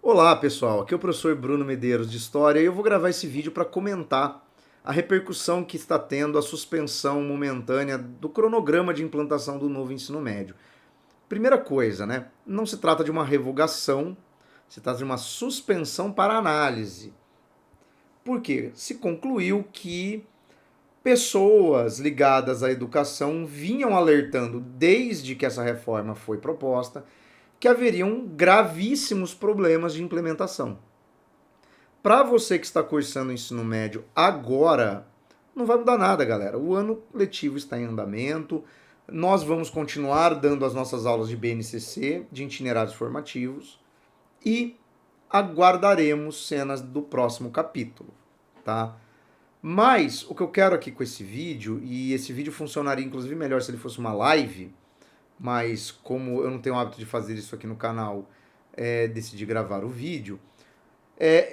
Olá pessoal, aqui é o professor Bruno Medeiros de História e eu vou gravar esse vídeo para comentar a repercussão que está tendo a suspensão momentânea do cronograma de implantação do novo ensino médio. Primeira coisa, né? Não se trata de uma revogação, se trata de uma suspensão para análise. Por quê? Se concluiu que pessoas ligadas à educação vinham alertando desde que essa reforma foi proposta que haveriam gravíssimos problemas de implementação. Para você que está cursando o ensino médio agora, não vai mudar nada, galera. O ano letivo está em andamento, nós vamos continuar dando as nossas aulas de BNCC, de itinerários formativos, e aguardaremos cenas do próximo capítulo, tá? Mas o que eu quero aqui com esse vídeo, e esse vídeo funcionaria inclusive melhor se ele fosse uma live, mas como eu não tenho o hábito de fazer isso aqui no canal, decidi gravar o vídeo.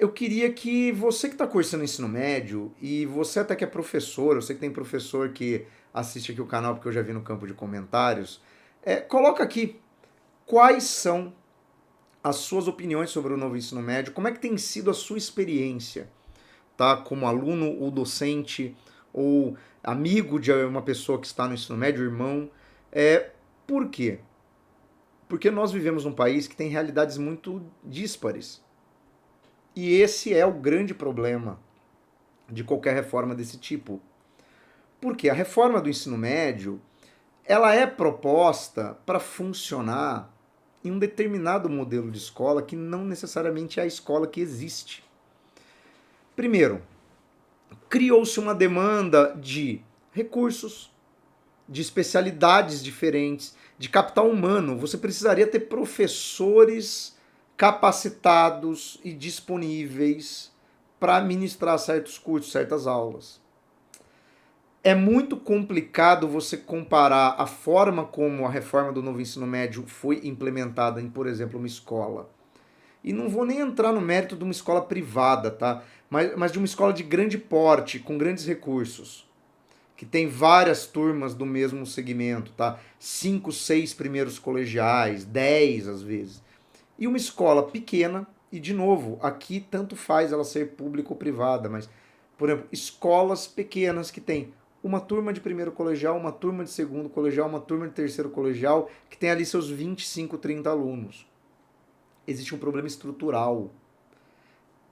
Eu queria que você que está cursando ensino médio, e você até que é professor, eu sei que tem professor que assiste aqui o canal porque eu já vi no campo de comentários, coloca aqui quais são as suas opiniões sobre o novo ensino médio, como é que tem sido a sua experiência, tá? Como aluno ou docente, ou amigo de uma pessoa que está no ensino médio, irmão. Por quê? Porque nós vivemos num país que tem realidades muito díspares. E esse é o grande problema de qualquer reforma desse tipo. Porque a reforma do ensino médio, ela é proposta para funcionar em um determinado modelo de escola que não necessariamente é a escola que existe. Primeiro, criou-se uma demanda de recursos, de especialidades diferentes, de capital humano. Você precisaria ter professores capacitados e disponíveis para ministrar certos cursos, certas aulas. É muito complicado você comparar a forma como a reforma do novo ensino médio foi implementada em, por exemplo, uma escola. E não vou nem entrar no mérito de uma escola privada, tá? Mas de uma escola de grande porte, com grandes recursos, que tem várias turmas do mesmo segmento, tá? 5, 6 primeiros colegiais, 10 às vezes. E uma escola pequena, e de novo, aqui tanto faz ela ser pública ou privada, mas, por exemplo, escolas pequenas que tem uma turma de primeiro colegial, uma turma de segundo colegial, uma turma de terceiro colegial, que tem ali seus 25, 30 alunos. Existe um problema estrutural.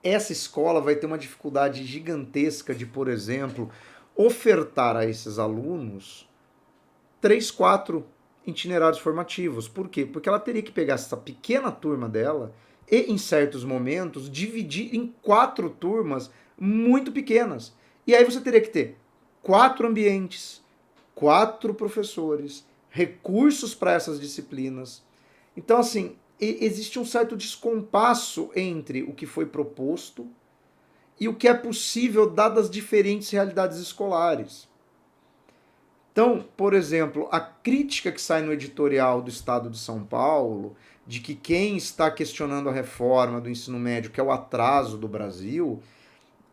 Essa escola vai ter uma dificuldade gigantesca de, por exemplo, ofertar a esses alunos 3, 4 itinerários formativos. Por quê? Porque ela teria que pegar essa pequena turma dela e, em certos momentos, dividir em 4 turmas muito pequenas. E aí você teria que ter 4 ambientes, 4 professores, recursos para essas disciplinas. Então, assim, existe um certo descompasso entre o que foi proposto e o que é possível dadas as diferentes realidades escolares. Então, por exemplo, a crítica que sai no editorial do Estado de São Paulo, de que quem está questionando a reforma do ensino médio, que é o atraso do Brasil,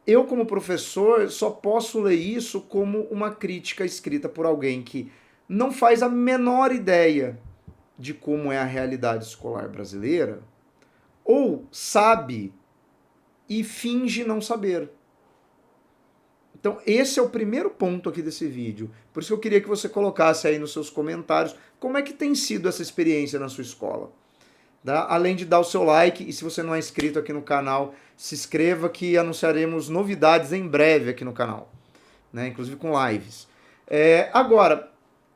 eu como professor só posso ler isso como uma crítica escrita por alguém que não faz a menor ideia de como é a realidade escolar brasileira, ou sabe e finge não saber. Então, esse é o primeiro ponto aqui desse vídeo. Por isso que eu queria que você colocasse aí nos seus comentários como é que tem sido essa experiência na sua escola. Tá? Além de dar o seu like, e se você não é inscrito aqui no canal, se inscreva que anunciaremos novidades em breve aqui no canal, né? Inclusive com lives. Agora,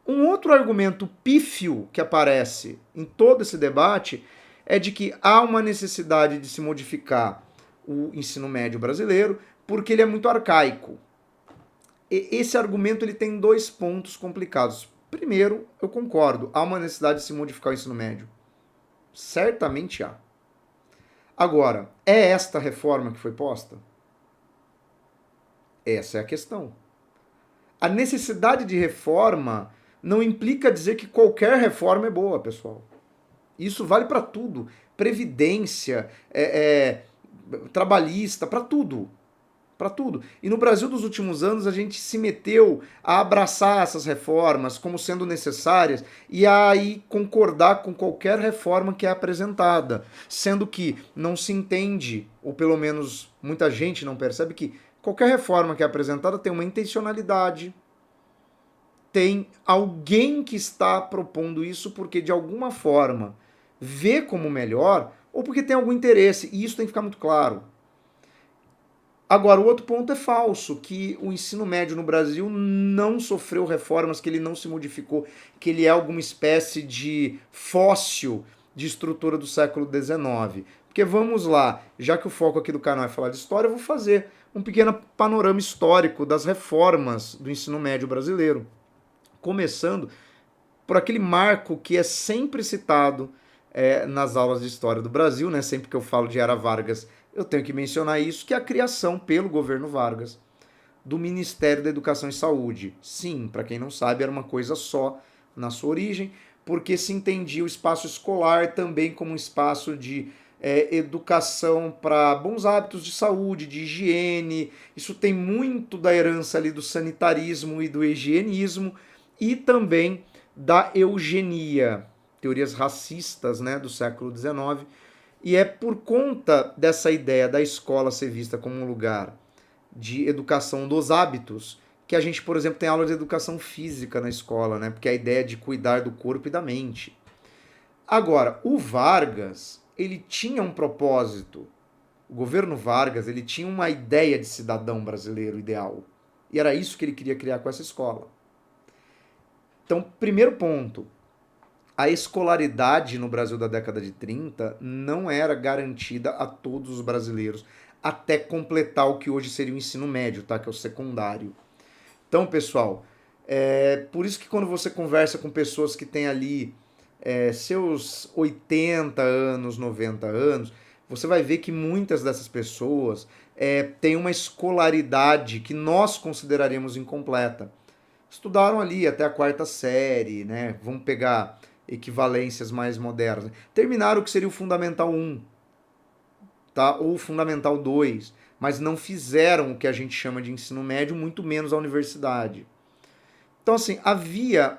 um outro argumento pífio que aparece em todo esse debate é de que há uma necessidade de se modificar o ensino médio brasileiro porque ele é muito arcaico. Esse argumento ele tem 2 pontos complicados. Primeiro, eu concordo, há uma necessidade de se modificar o ensino médio. Certamente há. Agora, é esta reforma que foi posta? Essa é a questão. A necessidade de reforma não implica dizer que qualquer reforma é boa, pessoal. Isso vale para tudo. Previdência, trabalhista, para tudo. para tudo. E no Brasil dos últimos anos a gente se meteu a abraçar essas reformas como sendo necessárias e a aí concordar com qualquer reforma que é apresentada, sendo que não se entende, ou pelo menos muita gente não percebe que qualquer reforma que é apresentada tem uma intencionalidade, tem alguém que está propondo isso porque de alguma forma vê como melhor ou porque tem algum interesse, e isso tem que ficar muito claro. Agora, o outro ponto é falso, que o ensino médio no Brasil não sofreu reformas, que ele não se modificou, que ele é alguma espécie de fóssil de estrutura do século XIX. Porque vamos lá, já que o foco aqui do canal é falar de história, eu vou fazer um pequeno panorama histórico das reformas do ensino médio brasileiro. Começando por aquele marco que é sempre citado nas aulas de história do Brasil, né? Sempre que eu falo de Era Vargas, eu tenho que mencionar isso, que é a criação pelo governo Vargas do Ministério da Educação e Saúde. Sim, para quem não sabe, era uma coisa só na sua origem, porque se entendia o espaço escolar também como um espaço de educação para bons hábitos de saúde, de higiene. Isso tem muito da herança ali do sanitarismo e do higienismo, e também da eugenia, teorias racistas, né, do século XIX. E é por conta dessa ideia da escola ser vista como um lugar de educação dos hábitos que a gente, por exemplo, tem aula de educação física na escola, né? Porque é a ideia de cuidar do corpo e da mente. Agora, o Vargas, ele tinha um propósito. O governo Vargas, ele tinha uma ideia de cidadão brasileiro ideal. E era isso que ele queria criar com essa escola. Então, primeiro ponto, a escolaridade no Brasil da década de 30 não era garantida a todos os brasileiros até completar o que hoje seria o ensino médio, tá? Que é o secundário. Então, pessoal, por isso que quando você conversa com pessoas que têm ali seus 80 anos, 90 anos, você vai ver que muitas dessas pessoas têm uma escolaridade que nós consideraríamos incompleta. Estudaram ali até a quarta série, né? Vamos pegar equivalências mais modernas. Terminaram o que seria o Fundamental 1, tá? Ou o Fundamental 2, mas não fizeram o que a gente chama de ensino médio, muito menos a universidade. Então, assim, havia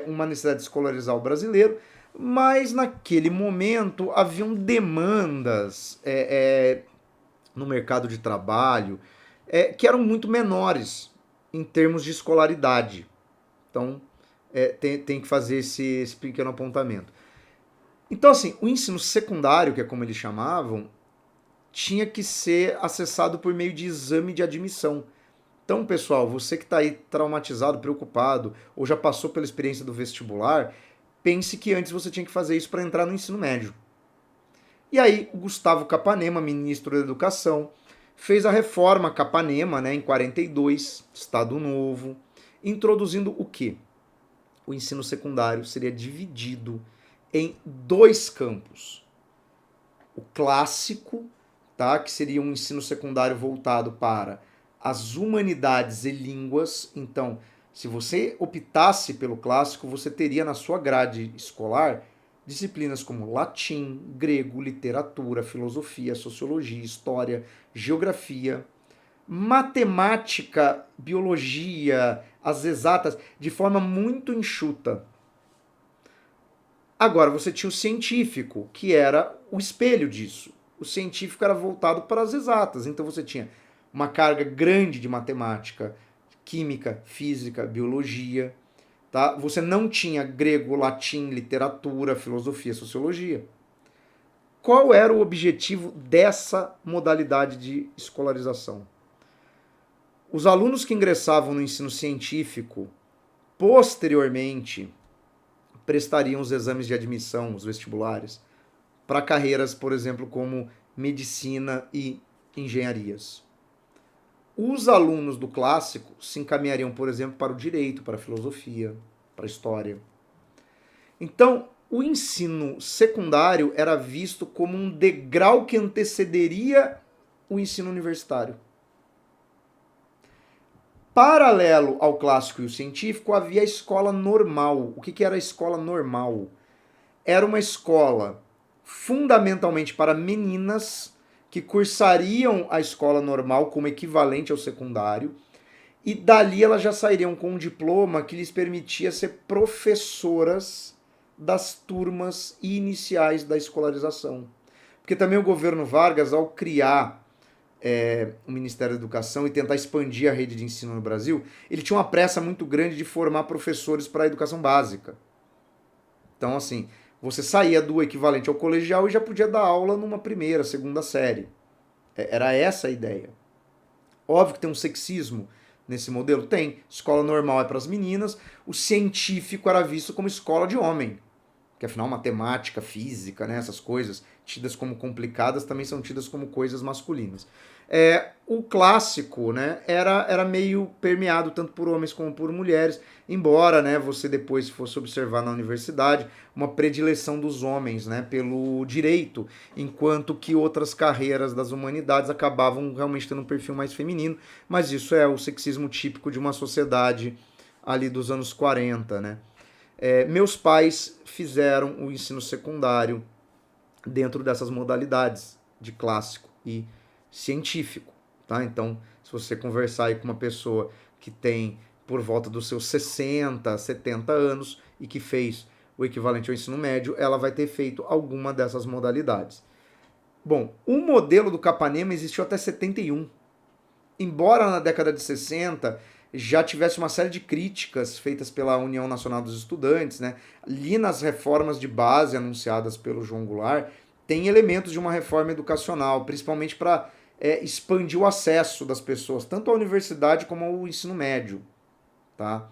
uma necessidade de escolarizar o brasileiro, mas naquele momento haviam demandas no mercado de trabalho que eram muito menores em termos de escolaridade. Então, tem que fazer esse pequeno apontamento. Então, assim, o ensino secundário, que é como eles chamavam, tinha que ser acessado por meio de exame de admissão. Então, pessoal, você que está aí traumatizado, preocupado, ou já passou pela experiência do vestibular, pense que antes você tinha que fazer isso para entrar no ensino médio. E aí, o Gustavo Capanema, ministro da Educação, fez a reforma Capanema, né, em 42, Estado Novo, introduzindo o quê? O ensino secundário seria dividido em 2 campos. O clássico, tá, que seria um ensino secundário voltado para as humanidades e línguas. Então, se você optasse pelo clássico, você teria na sua grade escolar disciplinas como latim, grego, literatura, filosofia, sociologia, história, geografia, matemática, biologia, as exatas, de forma muito enxuta. Agora, você tinha o científico, que era o espelho disso. O científico era voltado para as exatas, então você tinha uma carga grande de matemática, química, física, biologia. Tá? Você não tinha grego, latim, literatura, filosofia, sociologia. Qual era o objetivo dessa modalidade de escolarização? Os alunos que ingressavam no ensino científico, posteriormente, prestariam os exames de admissão, os vestibulares, para carreiras, por exemplo, como medicina e engenharias. Os alunos do clássico se encaminhariam, por exemplo, para o direito, para a filosofia, para a história. Então, o ensino secundário era visto como um degrau que antecederia o ensino universitário. Paralelo ao clássico e o científico, havia a escola normal. O que era a escola normal? Era uma escola fundamentalmente para meninas, que cursariam a escola normal como equivalente ao secundário, e dali elas já sairiam com um diploma que lhes permitia ser professoras das turmas iniciais da escolarização. Porque também o governo Vargas, ao criar o Ministério da Educação e tentar expandir a rede de ensino no Brasil, ele tinha uma pressa muito grande de formar professores para a educação básica. Então, assim, você saía do equivalente ao colegial e já podia dar aula numa primeira, segunda série. Era essa a ideia. Óbvio que tem um sexismo nesse modelo? Tem. Escola normal é para as meninas, o científico era visto como escola de homem. Porque afinal, matemática, física, né, essas coisas tidas como complicadas também são tidas como coisas masculinas. O clássico, né, era meio permeado tanto por homens como por mulheres, embora, né, você depois fosse observar na universidade uma predileção dos homens, né, pelo direito, enquanto que outras carreiras das humanidades acabavam realmente tendo um perfil mais feminino, mas isso é o sexismo típico de uma sociedade ali dos anos 40, né. Meus pais fizeram o ensino secundário dentro dessas modalidades de clássico e científico, tá? Então, se você conversar aí com uma pessoa que tem por volta dos seus 60, 70 anos e que fez o equivalente ao ensino médio, ela vai ter feito alguma dessas modalidades. Bom, o modelo do Capanema existiu até 71. Embora na década de 60 já tivesse uma série de críticas feitas pela União Nacional dos Estudantes, né? Ali nas reformas de base anunciadas pelo João Goulart, tem elementos de uma reforma educacional, principalmente para expandir o acesso das pessoas, tanto à universidade como ao ensino médio. Tá?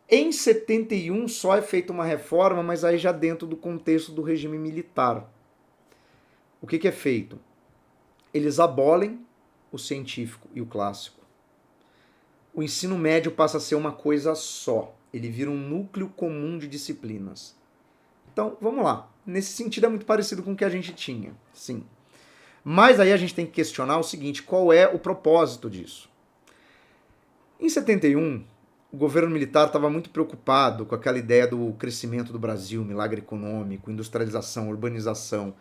Em 71 só é feita uma reforma, mas aí já dentro do contexto do regime militar. O que é feito? Eles abolem o científico e o clássico. O ensino médio passa a ser uma coisa só. Ele vira um núcleo comum de disciplinas. Então, vamos lá. Nesse sentido é muito parecido com o que a gente tinha, sim. Mas aí a gente tem que questionar o seguinte, qual é o propósito disso? Em 71, o governo militar estava muito preocupado com aquela ideia do crescimento do Brasil, milagre econômico, industrialização, urbanização.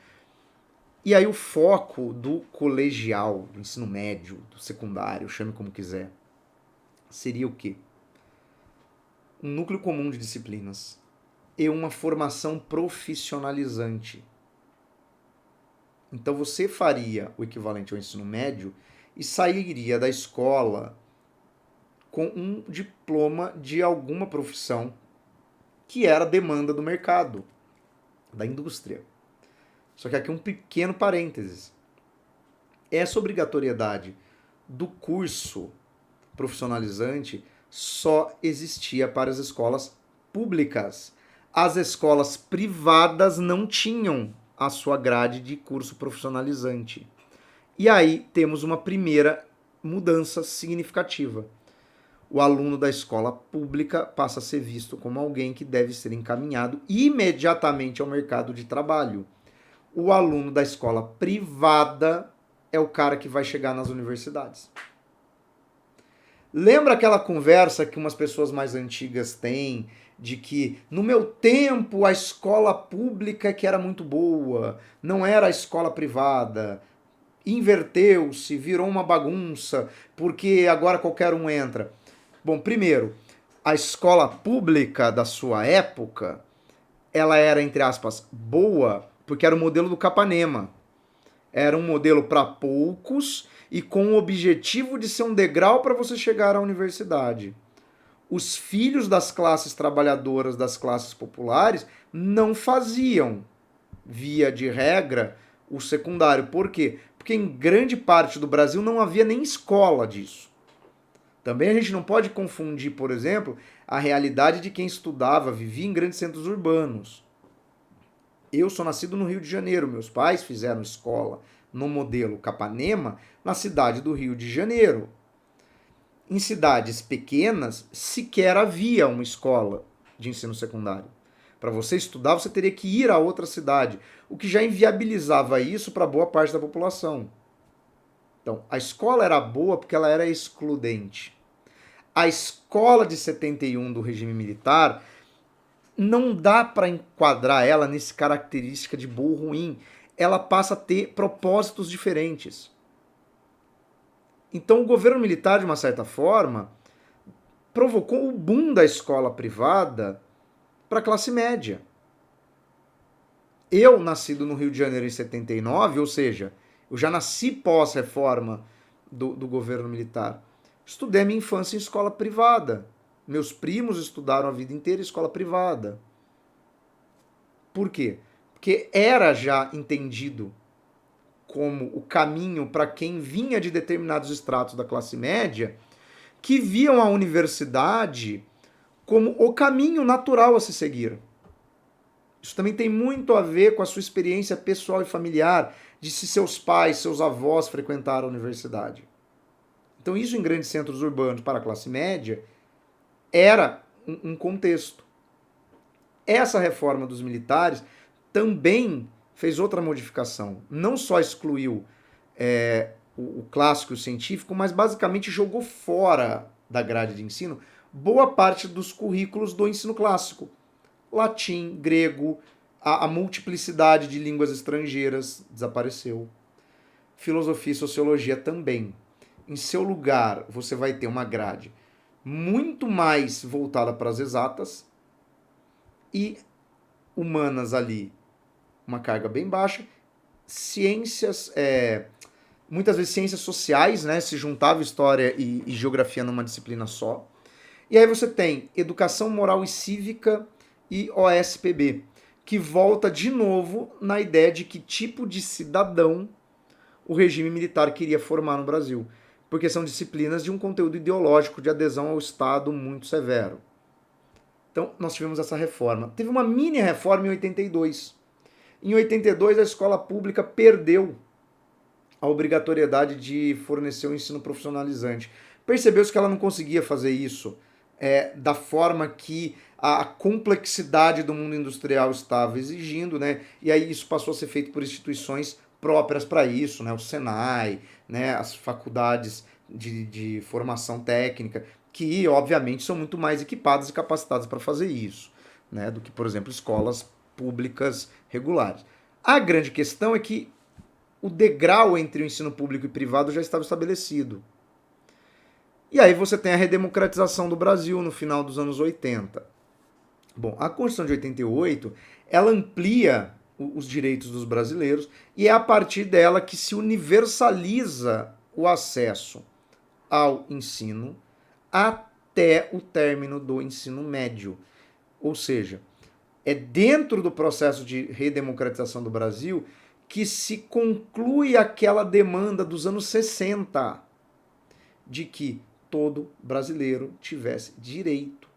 E aí o foco do colegial, do ensino médio, do secundário, chame como quiser, seria o quê? Um núcleo comum de disciplinas e uma formação profissionalizante. Então você faria o equivalente ao ensino médio e sairia da escola com um diploma de alguma profissão que era a demanda do mercado, da indústria. Só que aqui um pequeno parênteses. Essa obrigatoriedade do curso profissionalizante só existia para as escolas públicas. As escolas privadas não tinham a sua grade de curso profissionalizante. E aí temos uma primeira mudança significativa. O aluno da escola pública passa a ser visto como alguém que deve ser encaminhado imediatamente ao mercado de trabalho. O aluno da escola privada é o cara que vai chegar nas universidades. Lembra aquela conversa que umas pessoas mais antigas têm de que no meu tempo a escola pública que era muito boa, não era a escola privada, inverteu-se, virou uma bagunça, porque agora qualquer um entra. Bom, primeiro, a escola pública da sua época, ela era, entre aspas, boa, porque era o modelo do Capanema. Era um modelo para poucos e com o objetivo de ser um degrau para você chegar à universidade. Os filhos das classes trabalhadoras, das classes populares, não faziam, via de regra, o secundário. Por quê? Porque em grande parte do Brasil não havia nem escola disso. Também a gente não pode confundir, por exemplo, a realidade de quem estudava, vivia em grandes centros urbanos. Eu sou nascido no Rio de Janeiro, meus pais fizeram escola no modelo Capanema na cidade do Rio de Janeiro. Em cidades pequenas, sequer havia uma escola de ensino secundário. Para você estudar, você teria que ir a outra cidade, o que já inviabilizava isso para boa parte da população. Então, a escola era boa porque ela era excludente. A escola de 71 do regime militar não dá para enquadrar ela nesse característica de boa ou ruim. ela passa a ter propósitos diferentes. Então o governo militar, de uma certa forma, provocou o boom da escola privada para a classe média. Eu, nascido no Rio de Janeiro em 79, ou seja, eu já nasci pós-reforma do governo militar, estudei a minha infância em escola privada. Meus primos estudaram a vida inteira em escola privada. Por quê? Porque era já entendido como o caminho para quem vinha de determinados estratos da classe média, que viam a universidade como o caminho natural a se seguir. Isso também tem muito a ver com a sua experiência pessoal e familiar, de se seus pais, seus avós frequentaram a universidade. Então isso em grandes centros urbanos para a classe média era um contexto. Essa reforma dos militares também fez outra modificação. Não só excluiu o clássico e o científico, mas basicamente jogou fora da grade de ensino boa parte dos currículos do ensino clássico. Latim, grego, a multiplicidade de línguas estrangeiras desapareceu. Filosofia e sociologia também. Em seu lugar, você vai ter uma grade muito mais voltada para as exatas e humanas ali, uma carga bem baixa. Ciências, muitas vezes ciências sociais, né? Se juntava história e geografia numa disciplina só. E aí você tem educação moral e cívica e OSPB, que volta de novo na ideia de que tipo de cidadão o regime militar queria formar no Brasil, porque são disciplinas de um conteúdo ideológico de adesão ao Estado muito severo. Então, nós tivemos essa reforma. Teve uma mini reforma em 82. Em 82, a escola pública perdeu a obrigatoriedade de fornecer um ensino profissionalizante. Percebeu-se que ela não conseguia fazer isso da forma que a complexidade do mundo industrial estava exigindo, né? E aí isso passou a ser feito por instituições próprias para isso, né? O Senai, né? As faculdades de formação técnica, que obviamente são muito mais equipadas e capacitadas para fazer isso, né? Do que, por exemplo, escolas públicas regulares. A grande questão é que o degrau entre o ensino público e privado já estava estabelecido. E aí você tem a redemocratização do Brasil no final dos anos 80. Bom, a Constituição de 88, ela amplia os direitos dos brasileiros e é a partir dela que se universaliza o acesso ao ensino até o término do ensino médio. Ou seja, é dentro do processo de redemocratização do Brasil que se conclui aquela demanda dos anos 60 de que todo brasileiro tivesse direito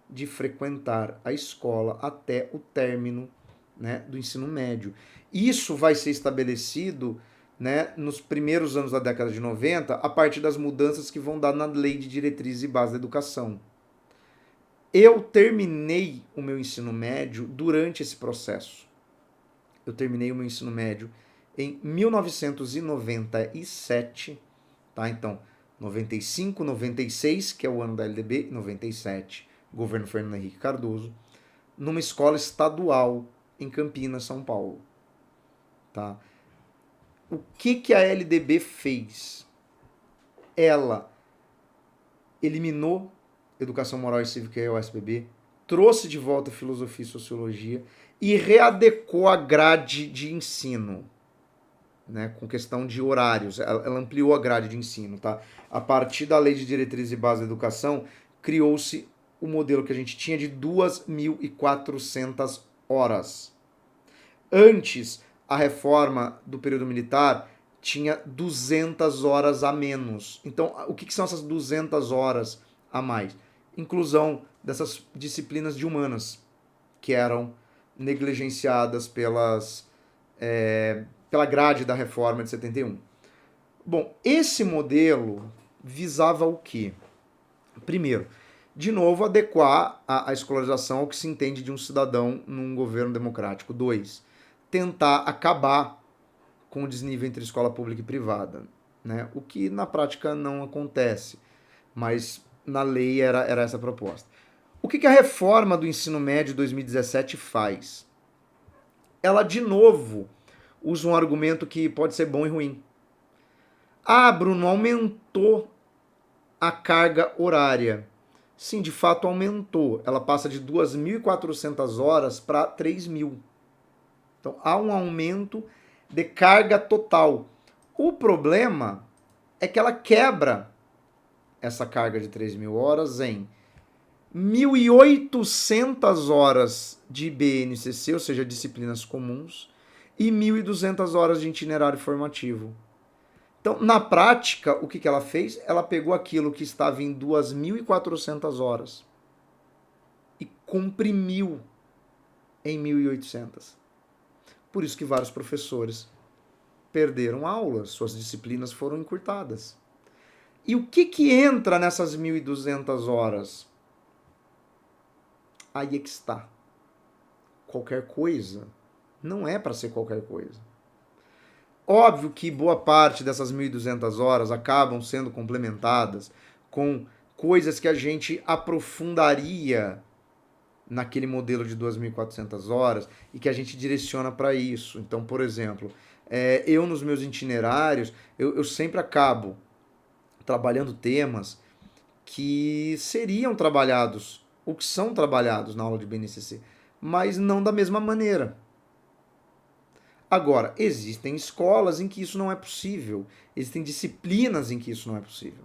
de frequentar a escola até o término, né, do ensino médio. Isso vai ser estabelecido, né, nos primeiros anos da década de 90, a partir das mudanças que vão dar na Lei de Diretrizes e Bases da Educação. Eu terminei o meu ensino médio durante esse processo. Eu terminei o meu ensino médio em 1997, tá? Então, 95, 96, que é o ano da LDB, 97, governo Fernando Henrique Cardoso, numa escola estadual em Campinas, São Paulo. Tá? O que a LDB fez? Ela eliminou Educação Moral e Cívica e OSPB, trouxe de volta Filosofia e Sociologia e readequou a grade de ensino, né, com questão de horários. Ela ampliou a grade de ensino. Tá? A partir da Lei de Diretrizes e Bases da Educação, criou-se o modelo que a gente tinha de 2.400 horas. Antes, a reforma do período militar tinha 200 horas a menos. Então, o que são essas 200 horas a mais? Inclusão dessas disciplinas de humanas, que eram negligenciadas pela grade da reforma de 71. Bom, esse modelo visava o quê? Primeiro, de novo, adequar a escolarização ao que se entende de um cidadão num governo democrático. 2, tentar acabar com o desnível entre escola pública e privada, né? O que na prática não acontece, mas na lei era essa a proposta. O que a reforma do ensino médio de 2017 faz? Ela, de novo, usa um argumento que pode ser bom e ruim. Ah, Bruno, aumentou a carga horária. Sim, de fato aumentou. Ela passa de 2.400 horas para 3.000. Então há um aumento de carga total. O problema é que ela quebra essa carga de 3.000 horas em 1.800 horas de BNCC, ou seja, disciplinas comuns, e 1.200 horas de itinerário formativo. Então, na prática, o que ela fez? Ela pegou aquilo que estava em 2.400 horas e comprimiu em 1.800. Por isso que vários professores perderam aulas, suas disciplinas foram encurtadas. E o que entra nessas 1.200 horas? Aí é que está. Qualquer coisa não é para ser qualquer coisa. Óbvio que boa parte dessas 1.200 horas acabam sendo complementadas com coisas que a gente aprofundaria naquele modelo de 2.400 horas e que a gente direciona para isso. Então, por exemplo, eu nos meus itinerários, eu sempre acabo trabalhando temas que seriam trabalhados, ou que são trabalhados na aula de BNCC, mas não da mesma maneira. Agora, existem escolas em que isso não é possível, existem disciplinas em que isso não é possível.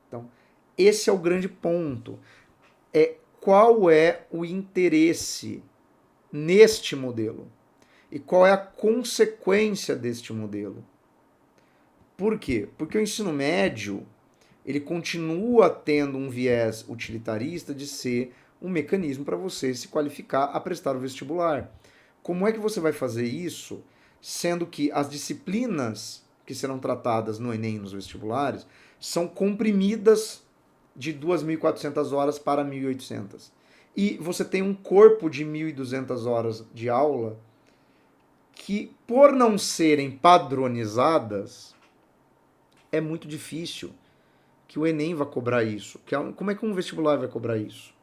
Então, esse é o grande ponto. Qual é o interesse neste modelo? E qual é a consequência deste modelo? Por quê? Porque o ensino médio, ele continua tendo um viés utilitarista de ser um mecanismo para você se qualificar a prestar o vestibular. Como é que você vai fazer isso, sendo que as disciplinas que serão tratadas no Enem e nos vestibulares são comprimidas de 2.400 horas para 1.800? E você tem um corpo de 1.200 horas de aula que, por não serem padronizadas, é muito difícil que o Enem vá cobrar isso. Como é que um vestibular vai cobrar isso?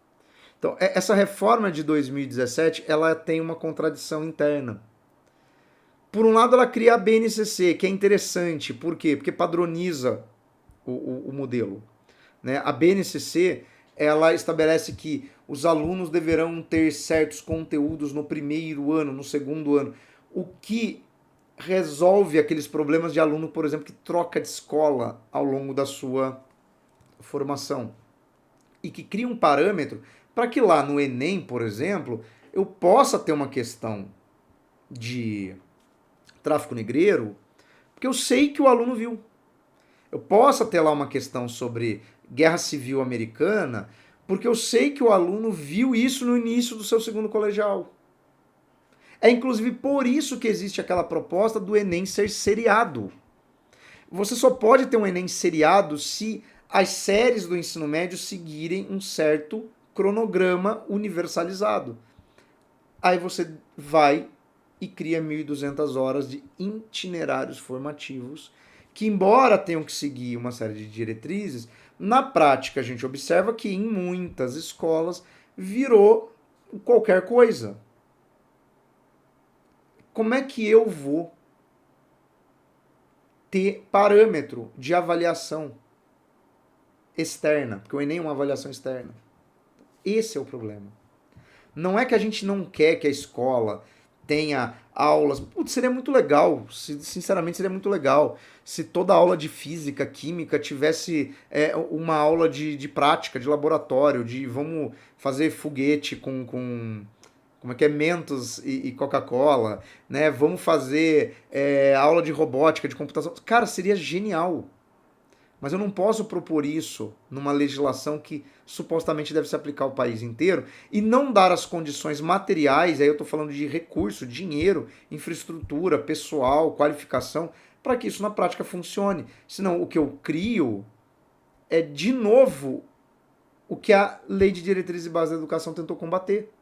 Então, essa reforma de 2017, ela tem uma contradição interna. Por um lado, ela cria a BNCC, que é interessante. Por quê? Porque padroniza o modelo. Né? A BNCC, ela estabelece que os alunos deverão ter certos conteúdos no primeiro ano, no segundo ano, o que resolve aqueles problemas de aluno, por exemplo, que troca de escola ao longo da sua formação. E que cria um parâmetro para que lá no Enem, por exemplo, eu possa ter uma questão de tráfico negreiro, porque eu sei que o aluno viu. Eu possa ter lá uma questão sobre guerra civil americana, porque eu sei que o aluno viu isso no início do seu segundo colegial. É inclusive por isso que existe aquela proposta do Enem ser seriado. Você só pode ter um Enem seriado se as séries do ensino médio seguirem um certo cronograma universalizado. Aí você vai e cria 1.200 horas de itinerários formativos, que embora tenham que seguir uma série de diretrizes, na prática a gente observa que em muitas escolas virou qualquer coisa. Como é que eu vou ter parâmetro de avaliação externa? Porque o Enem é uma avaliação externa. Esse é o problema. Não é que a gente não quer que a escola tenha aulas. Putz, seria muito legal. Sinceramente, seria muito legal se toda aula de física, química tivesse uma aula de prática, de laboratório, de vamos fazer foguete com como é que é, Mentos e Coca-Cola, né? Vamos fazer aula de robótica, de computação. Cara, seria genial. Mas eu não posso propor isso numa legislação que supostamente deve se aplicar ao país inteiro e não dar as condições materiais, aí eu estou falando de recurso, dinheiro, infraestrutura, pessoal, qualificação, para que isso na prática funcione. Senão o que eu crio é, de novo, o que a Lei de Diretrizes e Bases da Educação tentou combater,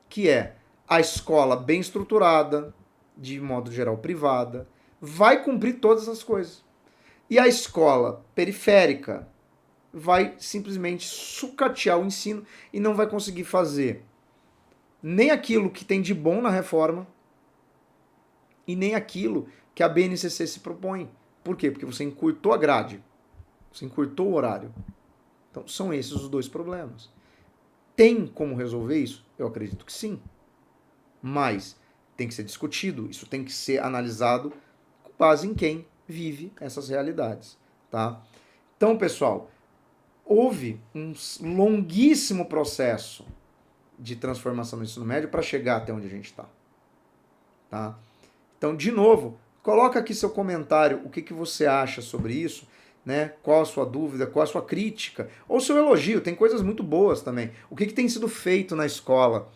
que é a escola bem estruturada, de modo geral privada, vai cumprir todas as coisas. E a escola periférica vai simplesmente sucatear o ensino e não vai conseguir fazer nem aquilo que tem de bom na reforma, e nem aquilo que a BNCC se propõe. Por quê? Porque você encurtou a grade, você encurtou o horário. Então são esses os dois problemas. Tem como resolver isso? Eu acredito que sim. Mas tem que ser discutido, isso tem que ser analisado com base em quem vive essas realidades, tá? Então, pessoal, houve um longuíssimo processo de transformação no ensino médio para chegar até onde a gente está, tá? Então, de novo, coloca aqui seu comentário, o que, que você acha sobre isso, né? Qual a sua dúvida, qual a sua crítica, ou seu elogio, tem coisas muito boas também. O que, que tem sido feito na escola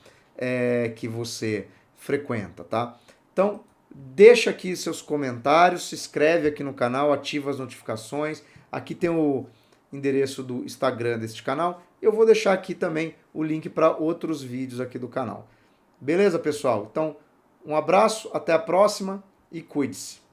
que você frequenta, tá? Então, deixa aqui seus comentários, se inscreve aqui no canal, ativa as notificações. Aqui tem o endereço do Instagram deste canal. Eu vou deixar aqui também o link para outros vídeos aqui do canal. Beleza, pessoal? Então, um abraço, até a próxima e cuide-se.